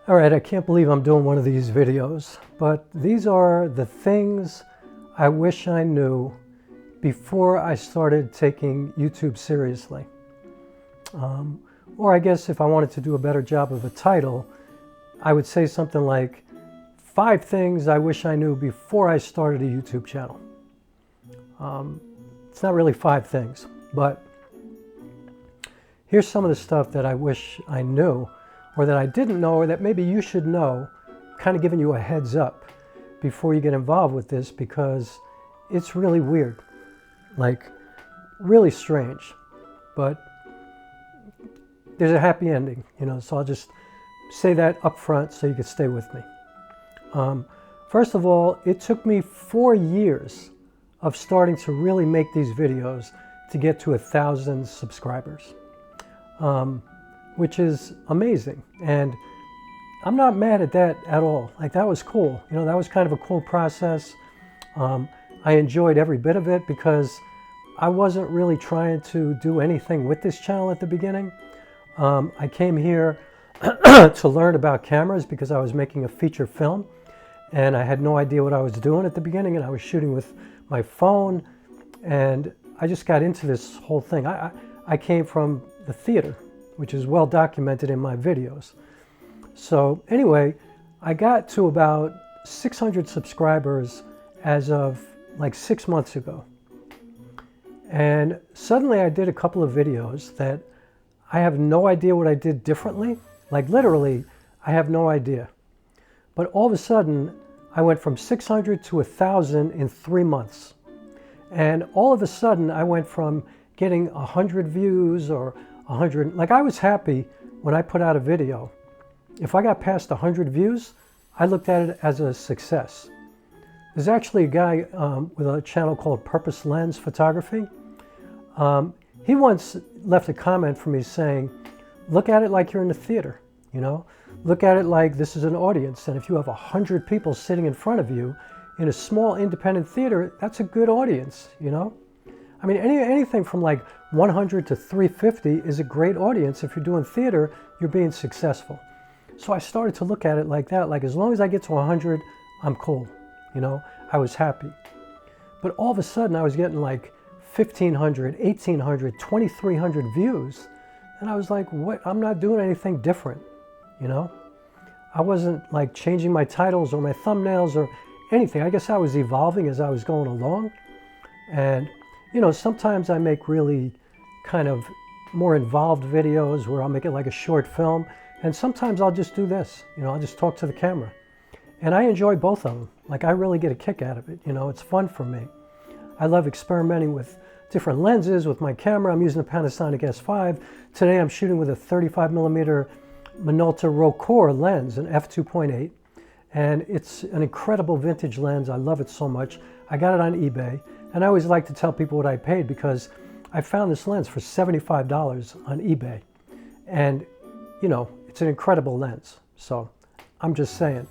All right, I can't believe I'm doing one of these videos, but these are the things I wish I knew before I started taking YouTube seriously. Or I guess if I wanted to do a better job of a title, I would say something like 5 things I wish I knew before I started a YouTube channel. It's not really 5 things, but here's some of the stuff that I wish I knew, or that I didn't know, or that maybe you should know, kind of giving you a heads up before you get involved with this, because it's really weird, like really strange, but there's a happy ending, you know, so I'll just say that up front so you can stay with me. First of all, it took me 4 years of starting to really make these videos to get to 1,000 subscribers. Which is amazing, and I'm not mad at that at all. Like, that was cool, you know, that was kind of a cool process. I enjoyed every bit of it because I wasn't really trying to do anything with this channel at the beginning. I came here to learn about cameras because I was making a feature film, and I had no idea what I was doing at the beginning, and I was shooting with my phone, and I just got into this whole thing. I came from the theater, which is well documented in my videos. So anyway, I got to about 600 subscribers as of like 6 months ago. And suddenly I did a couple of videos that I have no idea what I did differently. Like, literally, I have no idea. But all of a sudden, I went from 600 to 1,000 in 3 months. And all of a sudden, I went from getting 100 views or 100, like, I was happy when I put out a video. If I got past 100 views, I looked at it as a success. There's actually a guy with a channel called Purpose Lens Photography. He once left a comment for me saying, look at it like you're in the theater, you know? Look at it like this is an audience, and if you have 100 people sitting in front of you in a small independent theater, that's a good audience, you know? I mean, anything from like 100 to 350 is a great audience. If you're doing theater, you're being successful. So I started to look at it like that, like as long as I get to 100, I'm cool, you know? I was happy. But all of a sudden I was getting like 1,500, 1,800, 2,300 views. And I was like, what? I'm not doing anything different, you know? I wasn't like changing my titles or my thumbnails or anything. I guess I was evolving as I was going along. And you know, sometimes I make really kind of more involved videos where I'll make it like a short film, and sometimes I'll just do this, you know, I'll just talk to the camera. And I enjoy both of them. Like, I really get a kick out of it, you know, it's fun for me. I love experimenting with different lenses with my camera. I'm using a Panasonic S5. Today I'm shooting with a 35mm Minolta Rokkor lens, an f2.8, and it's an incredible vintage lens. I love it so much. I got it on eBay. And I always like to tell people what I paid, because I found this lens for $75 on eBay. And, you know, it's an incredible lens. So I'm just saying.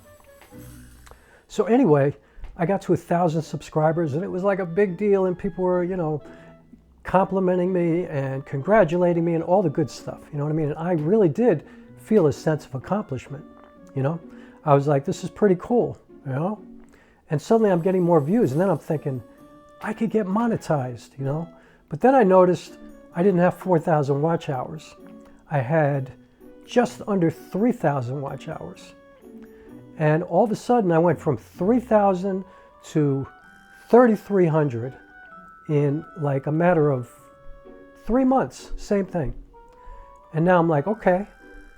So anyway, I got to 1,000 subscribers, and it was like a big deal, and people were, you know, complimenting me and congratulating me and all the good stuff. You know what I mean? And I really did feel a sense of accomplishment, you know? I was like, this is pretty cool, you know? And suddenly I'm getting more views, and then I'm thinking, I could get monetized, you know? But then I noticed I didn't have 4,000 watch hours. I had just under 3,000 watch hours. And all of a sudden I went from 3,000 to 3,300 in like a matter of 3 months, same thing. And now I'm like, okay,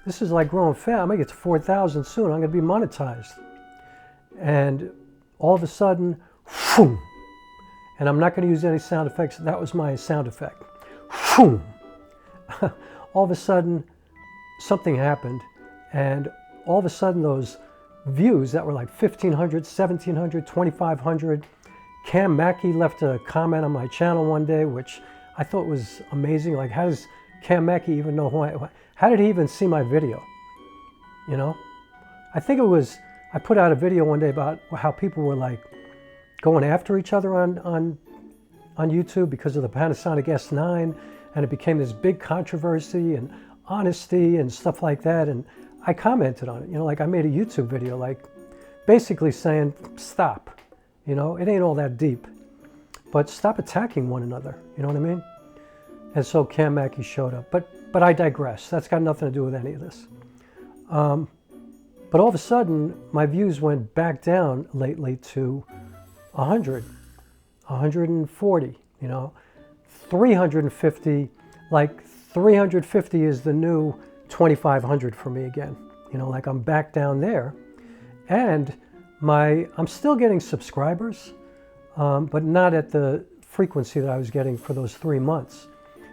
this is like growing fast. I'm gonna get to 4,000 soon. I'm gonna be monetized. And all of a sudden, whoom, and I'm not going to use any sound effects. That was my sound effect. All of a sudden, something happened, and all of a sudden those views that were like 1,500, 1,700, 2,500. Cam Mackey left a comment on my channel one day, which I thought was amazing. Like, how does Cam Mackey even know who how did he even see my video? You know? I think it was, I put out a video one day about how people were like, going after each other on YouTube because of the Panasonic S9, and it became this big controversy and honesty and stuff like that. And I commented on it, you know, like I made a YouTube video, like basically saying, stop, you know, it ain't all that deep, but stop attacking one another, you know what I mean? And so Cam Mackey showed up, but I digress. That's got nothing to do with any of this. But all of a sudden, my views went back down lately to 100, 140, you know, 350, like 350 is the new 2,500 for me again. You know, like I'm back down there. And I'm still getting subscribers, but not at the frequency that I was getting for those 3 months.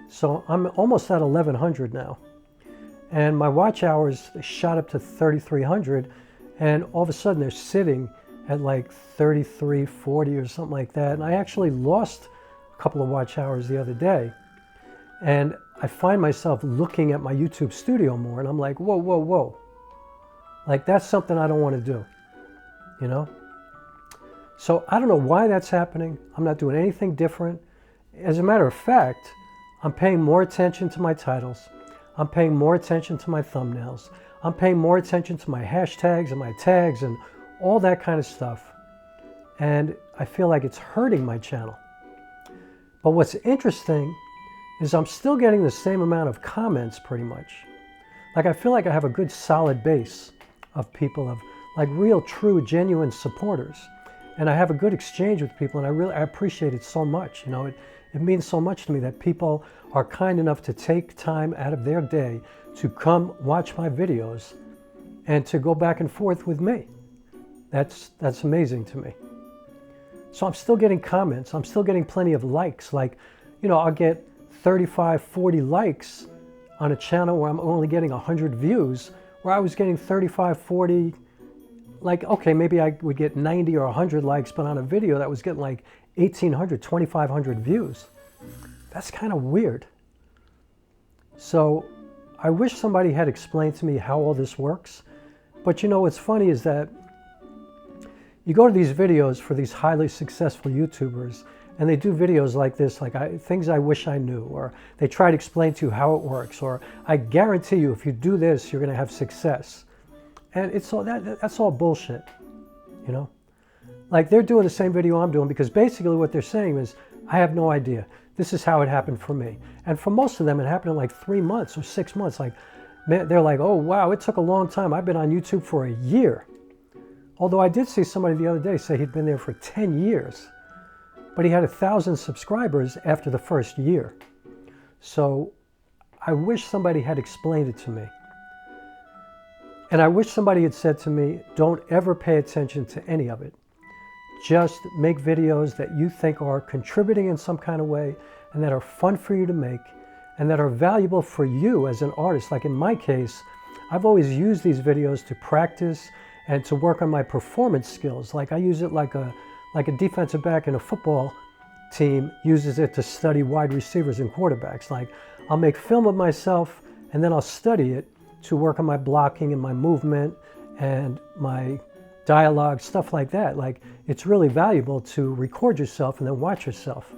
So I'm almost at 1,100 now. And my watch hours shot up to 3,300, and all of a sudden they're sitting at like 3,340 or something like that. And I actually lost a couple of watch hours the other day. And I find myself looking at my YouTube studio more, and I'm like, whoa, whoa, whoa. Like, that's something I don't want to do, you know? So I don't know why that's happening. I'm not doing anything different. As a matter of fact, I'm paying more attention to my titles. I'm paying more attention to my thumbnails. I'm paying more attention to my hashtags and my tags and all that kind of stuff. And I feel like it's hurting my channel. But what's interesting is I'm still getting the same amount of comments pretty much. Like, I feel like I have a good solid base of people, of like real, true, genuine supporters. And I have a good exchange with people, and I appreciate it so much. You know, it means so much to me that people are kind enough to take time out of their day to come watch my videos and to go back and forth with me. That's amazing to me. So I'm still getting comments. I'm still getting plenty of likes. Like, you know, I'll get 35, 40 likes on a channel where I'm only getting 100 views, where I was getting 35, 40, like, okay, maybe I would get 90 or 100 likes, but on a video that was getting like 1,800, 2,500 views. That's kind of weird. So I wish somebody had explained to me how all this works. But you know, what's funny is that you go to these videos for these highly successful YouTubers, and they do videos like this, like things I wish I knew, or they try to explain to you how it works, or I guarantee you if you do this, you're going to have success. And it's all that's all bullshit, you know? Like, they're doing the same video I'm doing, because basically what they're saying is, I have no idea. This is how it happened for me. And for most of them, it happened in like 3 months or 6 months. Like, man, they're like, oh, wow, it took a long time. I've been on YouTube for a year. Although I did see somebody the other day say he'd been there for 10 years. But he had 1,000 subscribers after the first year. So I wish somebody had explained it to me. And I wish somebody had said to me, don't ever pay attention to any of it. Just make videos that you think are contributing in some kind of way, and that are fun for you to make, and that are valuable for you as an artist. Like in my case, I've always used these videos to practice and to work on my performance skills. Like, I use it like a defensive back in a football team uses it to study wide receivers and quarterbacks. Like, I'll make film of myself, and then I'll study it to work on my blocking and my movement and my dialogue, stuff like that. Like, it's really valuable to record yourself and then watch yourself.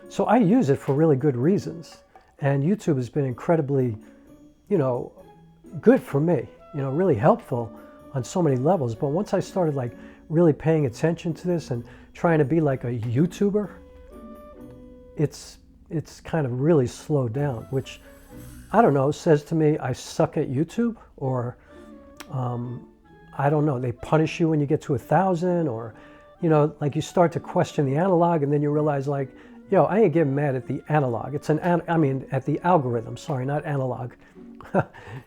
So I use it for really good reasons. And YouTube has been incredibly, you know, good for me, you know, really helpful on so many levels. But once I started like really paying attention to this and trying to be like a YouTuber, it's kind of really slowed down, which, I don't know, says to me I suck at YouTube, or I don't know, they punish you when you get to 1,000, or, you know, like you start to question the analog, and then you realize, like, yo, I ain't getting mad at the analog. It's at the algorithm, sorry, not analog.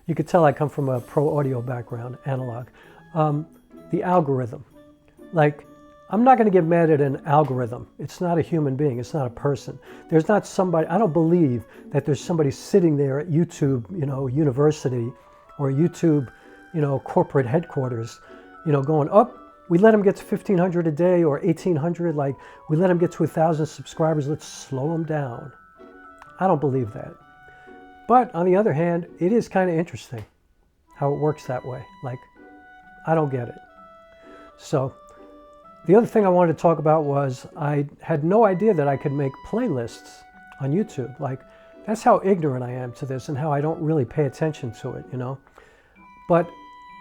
You could tell I come from a pro audio background, analog. The algorithm. Like, I'm not going to get mad at an algorithm. It's not a human being. It's not a person. There's not somebody, I don't believe that there's somebody sitting there at YouTube, you know, university, or YouTube, you know, corporate headquarters, you know, going, oh, we let them get to 1,500 a day or 1,800. Like, we let them get to 1,000 subscribers. Let's slow them down. I don't believe that. But on the other hand, it is kind of interesting how it works that way. Like, I don't get it. So the other thing I wanted to talk about was I had no idea that I could make playlists on YouTube. Like, that's how ignorant I am to this and how I don't really pay attention to it, you know. But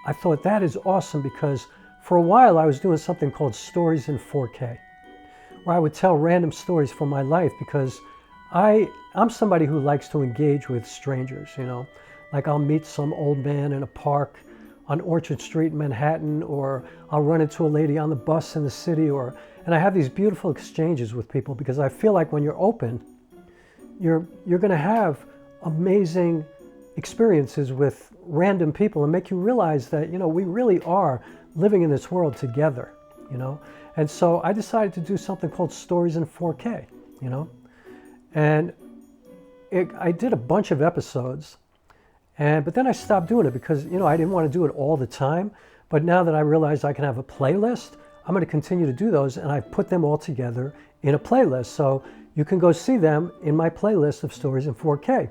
I thought that is awesome because for a while I was doing something called Stories in 4K, where I would tell random stories from my life because I'm somebody who likes to engage with strangers, you know. Like I'll meet some old man in a park on Orchard Street in Manhattan, or I'll run into a lady on the bus in the city, and I have these beautiful exchanges with people because I feel like when you're open, you're going to have amazing experiences with random people and make you realize that, you know, we really are living in this world together, you know. And so I decided to do something called Stories in 4K, you know. And I did a bunch of episodes, but then I stopped doing it because, you know, I didn't want to do it all the time. But now that I realized I can have a playlist, I'm going to continue to do those, and I've put them all together in a playlist. So you can go see them in my playlist of Stories in 4K.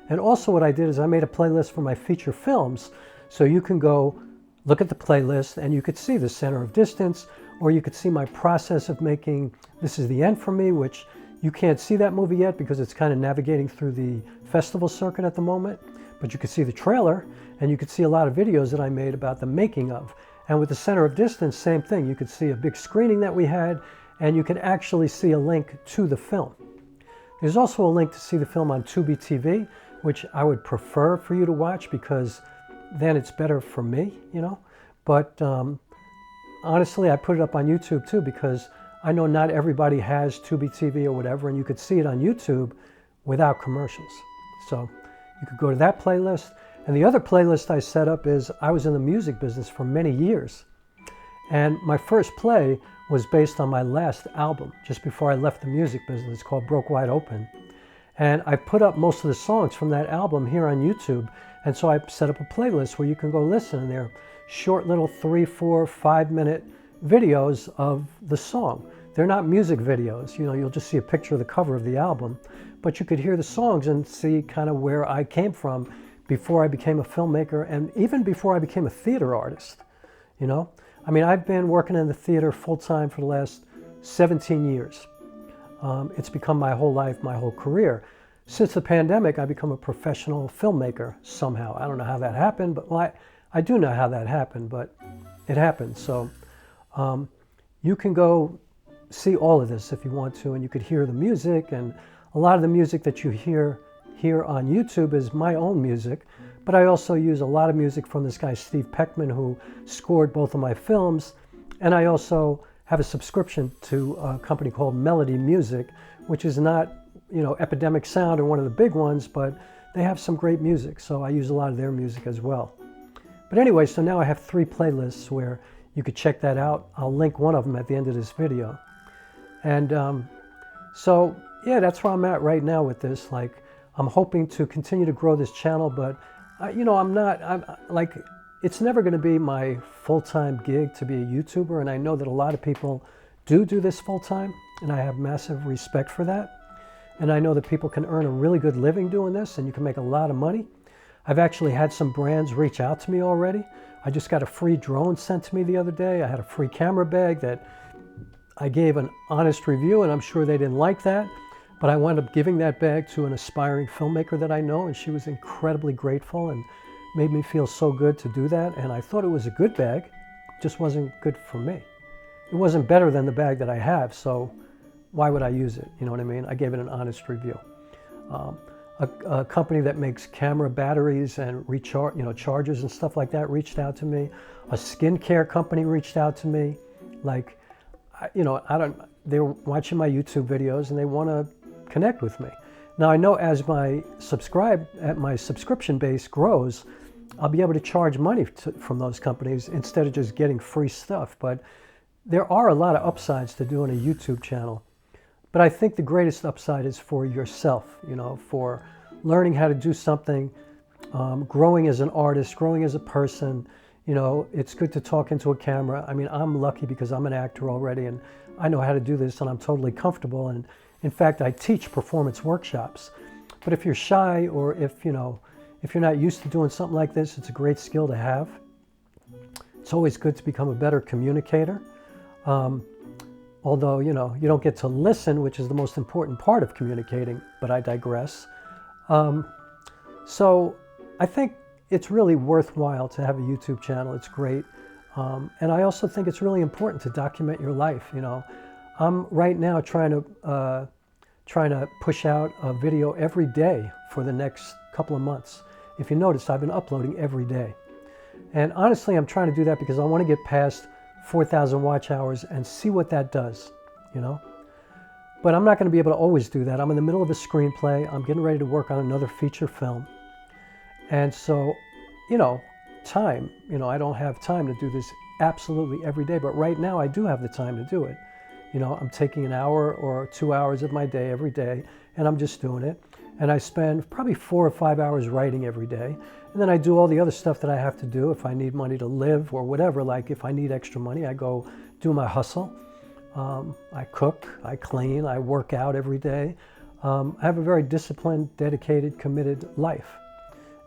And also what I did is I made a playlist for my feature films. So you can go look at the playlist and you could see the center of distance, or you could see my process of making This Is the End for Me, which you can't see that movie yet because it's kind of navigating through the festival circuit at the moment. But you could see the trailer, and you could see a lot of videos that I made about the making of. And with the center of distance, same thing. You could see a big screening that we had, and you can actually see a link to the film. There's also a link to see the film on Tubi TV, which I would prefer for you to watch because then it's better for me, you know. But honestly, I put it up on YouTube too because I know not everybody has Tubi TV or whatever, and you could see it on YouTube without commercials. So you could go to that playlist. And the other playlist I set up is I was in the music business for many years. And my first play was based on my last album, just before I left the music business. It's called Broke Wide Open. And I put up most of the songs from that album here on YouTube. And so I set up a playlist where you can go listen. And they're short little 3, 4, 5-minute videos of the song. They're not music videos. You know, you'll just see a picture of the cover of the album. But you could hear the songs and see kind of where I came from before I became a filmmaker and even before I became a theater artist, you know? I mean, I've been working in the theater full-time for the last 17 years. It's become my whole life, my whole career. Since the pandemic, I've become a professional filmmaker somehow. I don't know how that happened, but well, I do know how that happened, but it happened. So you can go see all of this if you want to, and you could hear the music, and a lot of the music that you hear here on YouTube is my own music, but I also use a lot of music from this guy Steve Peckman, who scored both of my films, and I also have a subscription to a company called Melodie Music, which is not, you know, Epidemic Sound or one of the big ones, but they have some great music, so I use a lot of their music as well. But anyway, so now I have 3 playlists where you could check that out. I'll link one of them at the end of this video. And so, yeah, that's where I'm at right now with this. Like, I'm hoping to continue to grow this channel, but you know, I'm like, it's never going to be my full-time gig to be a YouTuber, and I know that a lot of people do this full-time, and I have massive respect for that. And I know that people can earn a really good living doing this, and you can make a lot of money. I've actually had some brands reach out to me already. I just got a free drone sent to me the other day. I had a free camera bag that I gave an honest review, and I'm sure they didn't like that. But I wound up giving that bag to an aspiring filmmaker that I know, and she was incredibly grateful and made me feel so good to do that. And I thought it was a good bag, it just wasn't good for me. It wasn't better than the bag that I have, so why would I use it? You know what I mean? I gave it an honest review. A company that makes camera batteries and chargers and stuff like that reached out to me. A skincare company reached out to me. Like, you know, they're watching my YouTube videos and they want to connect with me. Now I know as my subscription base grows, I'll be able to charge money from those companies instead of just getting free stuff. But there are a lot of upsides to doing a YouTube channel. But I think the greatest upside is for yourself, you know, for learning how to do something, growing as an artist, growing as a person. You know, it's good to talk into a camera. I mean, I'm lucky because I'm an actor already and I know how to do this and I'm totally comfortable. And in fact, I teach performance workshops. But if you're shy or if you're not used to doing something like this, it's a great skill to have. It's always good to become a better communicator. Although, you know, you don't get to listen, which is the most important part of communicating, but I digress. So I think it's really worthwhile to have a YouTube channel. It's great. And I also think it's really important to document your life. You know, I'm right now trying to push out a video every day for the next couple of months. If you notice, I've been uploading every day. And honestly, I'm trying to do that because I want to get past 4,000 watch hours and see what that does, you know. But I'm not going to be able to always do that. I'm in the middle of a screenplay. I'm getting ready to work on another feature film. And so, you know, time, you know, I don't have time to do this absolutely every day, but right now I do have the time to do it. You know, I'm taking an hour or 2 hours of my day every day, and I'm just doing it. And I spend probably 4 or 5 hours writing every day. And then I do all the other stuff that I have to do if I need money to live or whatever. Like if I need extra money, I go do my hustle. I cook, I clean, I work out every day. I have a very disciplined, dedicated, committed life.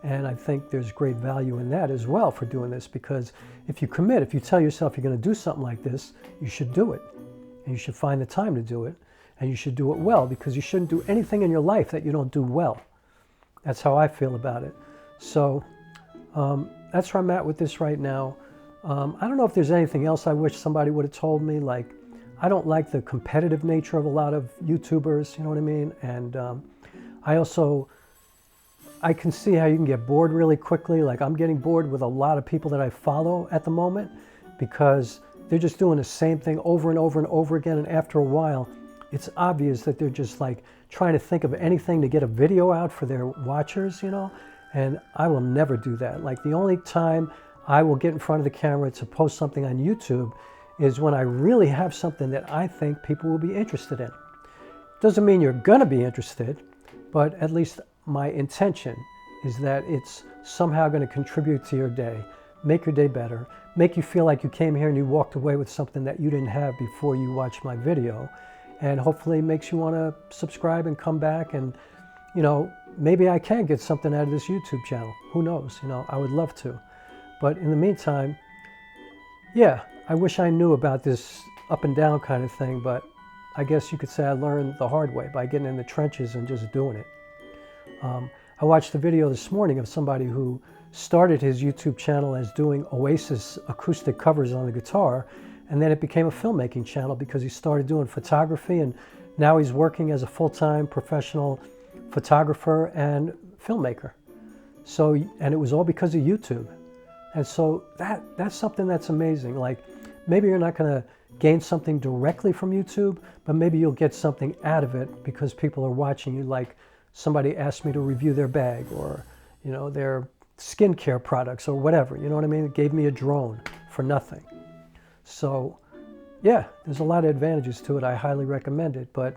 And I think there's great value in that as well for doing this, because if you commit, if you tell yourself you're going to do something like this, you should do it. And you should find the time to do it. And you should do it well, because you shouldn't do anything in your life that you don't do well. That's how I feel about it. So that's where I'm at with this right now. I don't know if there's anything else I wish somebody would have told me. Like, I don't like the competitive nature of a lot of YouTubers, you know what I mean? And I can see how you can get bored really quickly. Like, I'm getting bored with a lot of people that I follow at the moment because they're just doing the same thing over and over and over again. And after a while, it's obvious that they're just like trying to think of anything to get a video out for their watchers, you know? And I will never do that. Like, the only time I will get in front of the camera to post something on YouTube is when I really have something that I think people will be interested in. Doesn't mean you're gonna be interested, but at least my intention is that it's somehow gonna contribute to your day, make your day better, make you feel like you came here and you walked away with something that you didn't have before you watched my video, and hopefully makes you wanna subscribe and come back. And, you know, maybe I can get something out of this YouTube channel. Who knows, you know, I would love to. But in the meantime, yeah, I wish I knew about this up and down kind of thing, but I guess you could say I learned the hard way by getting in the trenches and just doing it. I watched a video this morning of somebody who started his YouTube channel as doing Oasis acoustic covers on the guitar, and then it became a filmmaking channel because he started doing photography, and now he's working as a full-time professional photographer and filmmaker. So, and it was all because of YouTube. And so that's something that's amazing. Like, maybe you're not going to gain something directly from YouTube, but maybe you'll get something out of it because people are watching you. Like, somebody asked me to review their bag, or, you know, their skincare products or whatever, you know what I mean? It gave me a drone for nothing. So yeah, there's a lot of advantages to it. I highly recommend it, but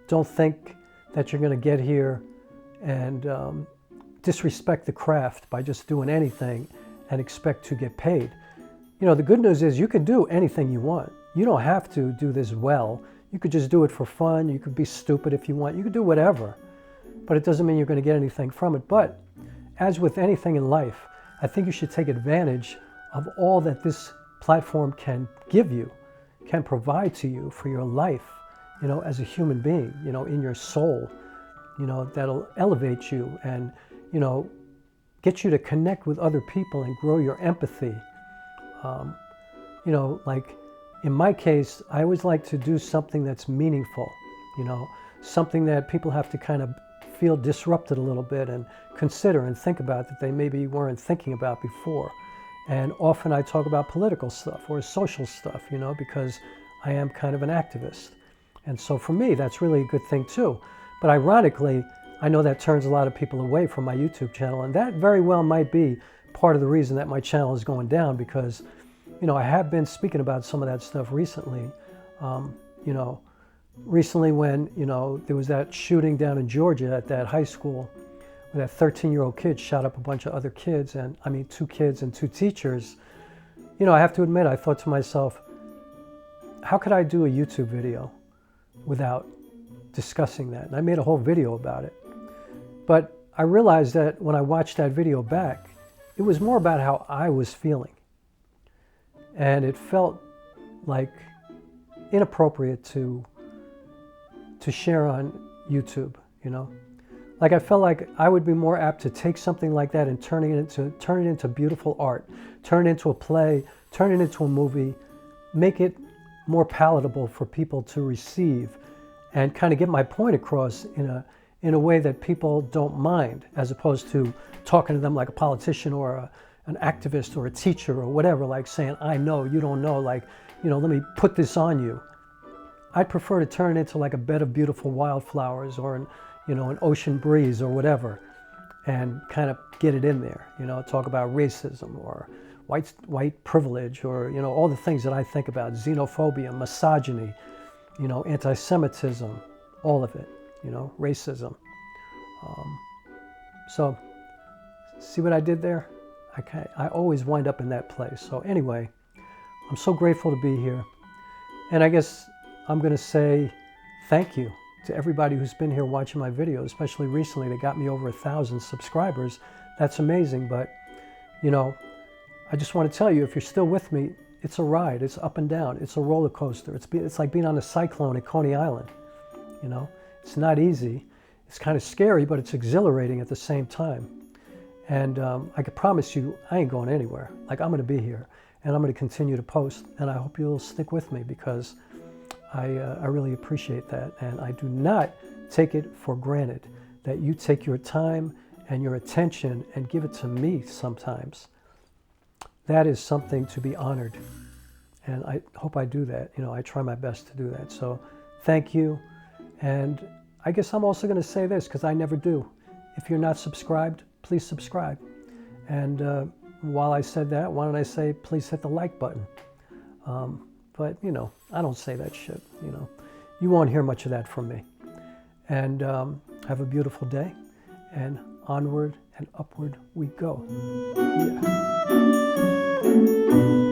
don't think that you're going to get here and disrespect the craft by just doing anything and expect to get paid. You know, the good news is you can do anything you want. You don't have to do this well. You could just do it for fun. You could be stupid if you want. You could do whatever, but it doesn't mean you're going to get anything from it. But as with anything in life, I think you should take advantage of all that this platform can give you, can provide to you for your life, you know, as a human being, you know, in your soul, you know, that'll elevate you and, you know, get you to connect with other people and grow your empathy. You know, like in my case, I always like to do something that's meaningful, you know, something that people have to kind of feel disrupted a little bit and consider and think about that they maybe weren't thinking about before. And often I talk about political stuff or social stuff, you know, because I am kind of an activist. And so for me, that's really a good thing too. But ironically, I know that turns a lot of people away from my YouTube channel, and that very well might be part of the reason that my channel is going down, because, you know, I have been speaking about some of that stuff recently. You know, recently when, you know, there was that shooting down in Georgia at that high school where that 13-year-old kid shot up a bunch of other kids, and I mean 2 kids and 2 teachers. You know, I have to admit, I thought to myself, how could I do a YouTube video without discussing that? And I made a whole video about it. But I realized that when I watched that video back, it was more about how I was feeling. And it felt like inappropriate to share on YouTube, you know? Like I felt like I would be more apt to take something like that and turn it into beautiful art, turn it into a play, turn it into a movie, make it more palatable for people to receive, and kind of get my point across in a way that people don't mind, as opposed to talking to them like a politician or an activist or a teacher or whatever, like saying, I know, you don't know, like, you know, let me put this on you. I'd prefer to turn it into like a bed of beautiful wildflowers or an ocean breeze or whatever, and kind of get it in there, talk about racism or white privilege, or, all the things that I think about, xenophobia, misogyny, anti-Semitism, all of it, racism. So see what I did there? I always wind up in that place. So anyway, I'm so grateful to be here. And I guess I'm going to say thank you to everybody who's been here watching my videos, especially recently. They got me over 1,000 subscribers. That's amazing. But, I just want to tell you, if you're still with me, it's a ride. It's up and down. It's a roller coaster. It's like being on a cyclone at Coney Island. It's not easy. It's kind of scary, but it's exhilarating at the same time. And I can promise you, I ain't going anywhere. Like, I'm going to be here, and I'm going to continue to post. And I hope you'll stick with me, because I really appreciate that. And I do not take it for granted that you take your time and your attention and give it to me sometimes. That is something to be honored. And I hope I do that. I try my best to do that. So thank you. And I guess I'm also going to say this, because I never do. If you're not subscribed, please subscribe. And while I said that, why don't I say, please hit the like button. But, I don't say that shit, You won't hear much of that from me. And have a beautiful day. And onward and upward we go. Yeah.